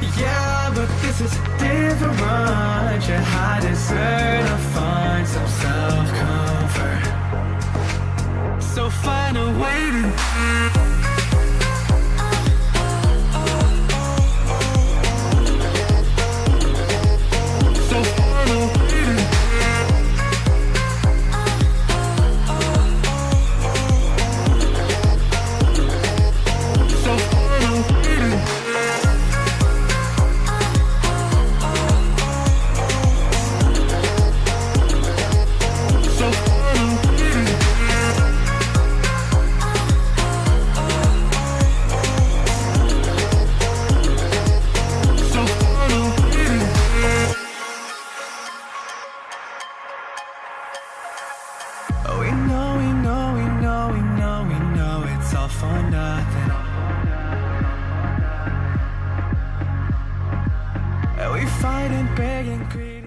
Yeah, but this is different. Yeah, I deserve to find some self-comfort. So find a way to it's all for nothing. And we fight and beg and grieve.